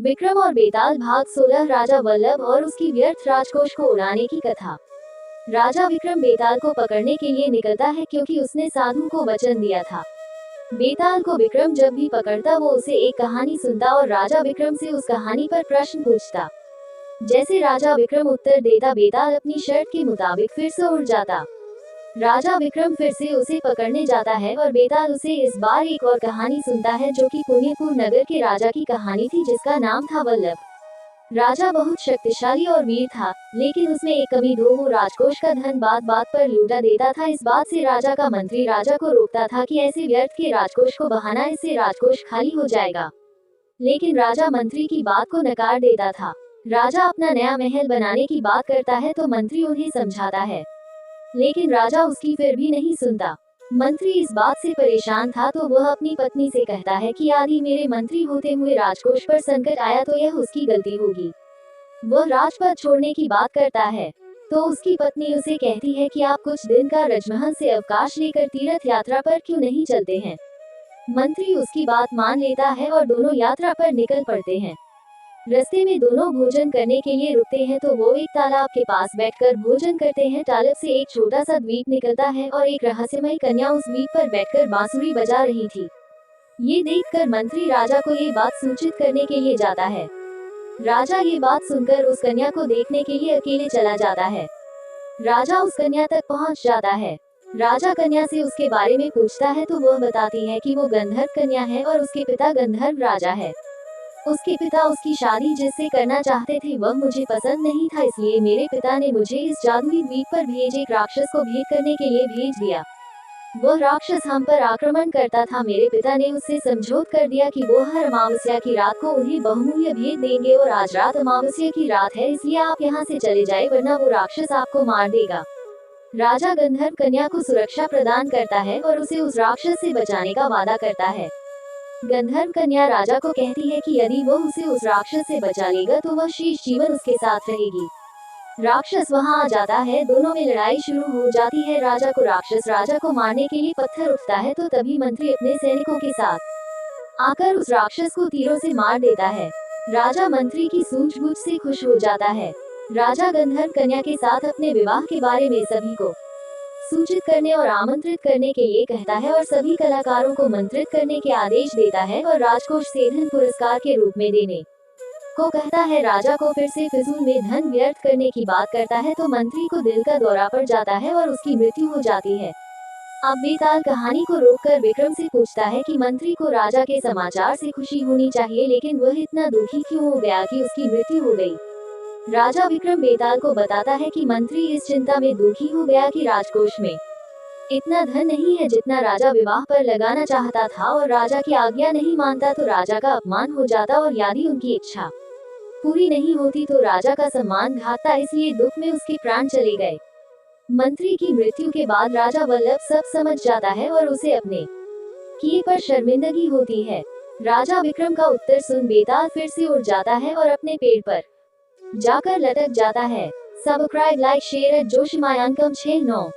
विक्रम और बेताल भाग 16 राजा वल्लभ और उसकी व्यर्थ राजकोष को उड़ाने की कथा। राजा विक्रम बेताल को पकड़ने के लिए निकलता है क्योंकि उसने साधु को वचन दिया था। बेताल को विक्रम जब भी पकड़ता वो उसे एक कहानी सुनता और राजा विक्रम से उस कहानी पर प्रश्न पूछता। जैसे राजा विक्रम उत्तर देता बेताल अपनी शर्त के मुताबिक फिर से उड़ जाता। राजा विक्रम फिर से उसे पकड़ने जाता है और बेताल उसे इस बार एक और कहानी सुनता है जो कि पुण्यपुर नगर के राजा की कहानी थी जिसका नाम था वल्लभ। राजा बहुत शक्तिशाली और वीर था, लेकिन उसमें एक कमी थी, वो राजकोष का धन बात बात पर लूटा देता था। इस बात से राजा का मंत्री राजा को रोकता था कि ऐसे व्यर्थ के राजकोष को बहाना, इससे राजकोष खाली हो जाएगा। लेकिन राजा मंत्री की बात को नकार देता था। राजा अपना नया महल बनाने की बात करता है तो मंत्री उन्हें समझाता है, लेकिन राजा उसकी फिर भी नहीं सुनता। मंत्री इस बात से परेशान था तो वह अपनी पत्नी से कहता है कि यदि मेरे मंत्री होते हुए राजकोष पर संकट आया तो यह उसकी गलती होगी। वह राजपद छोड़ने की बात करता है तो उसकी पत्नी उसे कहती है कि आप कुछ दिन का राजमहल से अवकाश लेकर तीर्थ यात्रा पर क्यों नहीं चलते हैं। मंत्री उसकी बात मान लेता है और दोनों यात्रा पर निकल पड़ते हैं। रास्ते में दोनों भोजन करने के लिए रुकते हैं तो वो एक तालाब के पास बैठकर भोजन करते हैं। तालाब से एक छोटा सा द्वीप निकलता है और एक रहस्यमय कन्या उस द्वीप पर बैठकर बांसुरी बजा रही थी। ये देखकर मंत्री राजा को ये बात सूचित करने के लिए जाता है। राजा ये बात सुनकर उस कन्या को देखने के लिए अकेले चला जाता है। राजा उस कन्या तक पहुंच जाता है। राजा कन्या से उसके बारे में पूछता है तो वह बताती है कि वो गंधर्व कन्या है और उसके पिता गंधर्व राजा है। उसके पिता उसकी शादी जिससे करना चाहते थे वह मुझे पसंद नहीं था, इसलिए मेरे पिता ने मुझे इस जादुई द्वीप पर भेज एक राक्षस को भेंट करने के लिए भेज दिया। वह राक्षस हम पर आक्रमण करता था। मेरे पिता ने उससे समझौता कर दिया कि वो हर अमावस्या की रात को उन्हें बहुमूल्य भेंट देंगे और आज रात अमावस्या की रात है, इसलिए आप यहाँ से चले जाए वरना वो राक्षस आपको मार देगा। राजा गंधर्व कन्या को सुरक्षा प्रदान करता है और उसे उस राक्षस से बचाने का वादा करता है। गंधर्व कन्या राजा को कहती है कि यदि वो उसे उस राक्षस से बचा लेगा तो वह शेष जीवन उसके साथ रहेगी। राक्षस वहां आ जाता है, दोनों में लड़ाई शुरू हो जाती है। राजा को मारने के लिए पत्थर उठता है तो तभी मंत्री अपने सैनिकों के साथ आकर उस राक्षस को तीरों से मार देता है। राजा मंत्री की सूझबूझ से खुश हो जाता है। राजा गंधर्व कन्या के साथ अपने विवाह के बारे में सभी को सूचित करने और आमंत्रित करने के लिए कहता है और सभी कलाकारों को मंत्रित करने के आदेश देता है और राजकोष से धन पुरस्कार के रूप में देने को कहता है। राजा को फिर से फिजूल में धन व्यर्थ करने की बात करता है तो मंत्री को दिल का दौरा पड़ जाता है और उसकी मृत्यु हो जाती है। अब बेताल कहानी को रोककर विक्रम से पूछता है कि मंत्री को राजा के समाचार से खुशी होनी चाहिए, लेकिन वह इतना दुखी क्यों हो गया कि उसकी मृत्यु हो गई। राजा विक्रम बेताल को बताता है कि मंत्री इस चिंता में दुखी हो गया कि राजकोष में इतना धन नहीं है जितना राजा विवाह पर लगाना चाहता था और राजा की आज्ञा नहीं मानता तो राजा का अपमान हो जाता और यदि उनकी इच्छा पूरी नहीं होती तो राजा का सम्मान घाटता, इसलिए दुख में उसके प्राण चले गए। मंत्री की मृत्यु के बाद राजा वल्लभ सब समझ जाता है और उसे अपने किए पर शर्मिंदगी होती है। राजा विक्रम का उत्तर सुन बेताल फिर से उड़ जाता है और अपने पेड़ पर जाकर लटक जाता है। सब्सक्राइब, लाइक, शेयर जोशीमयांकम 69।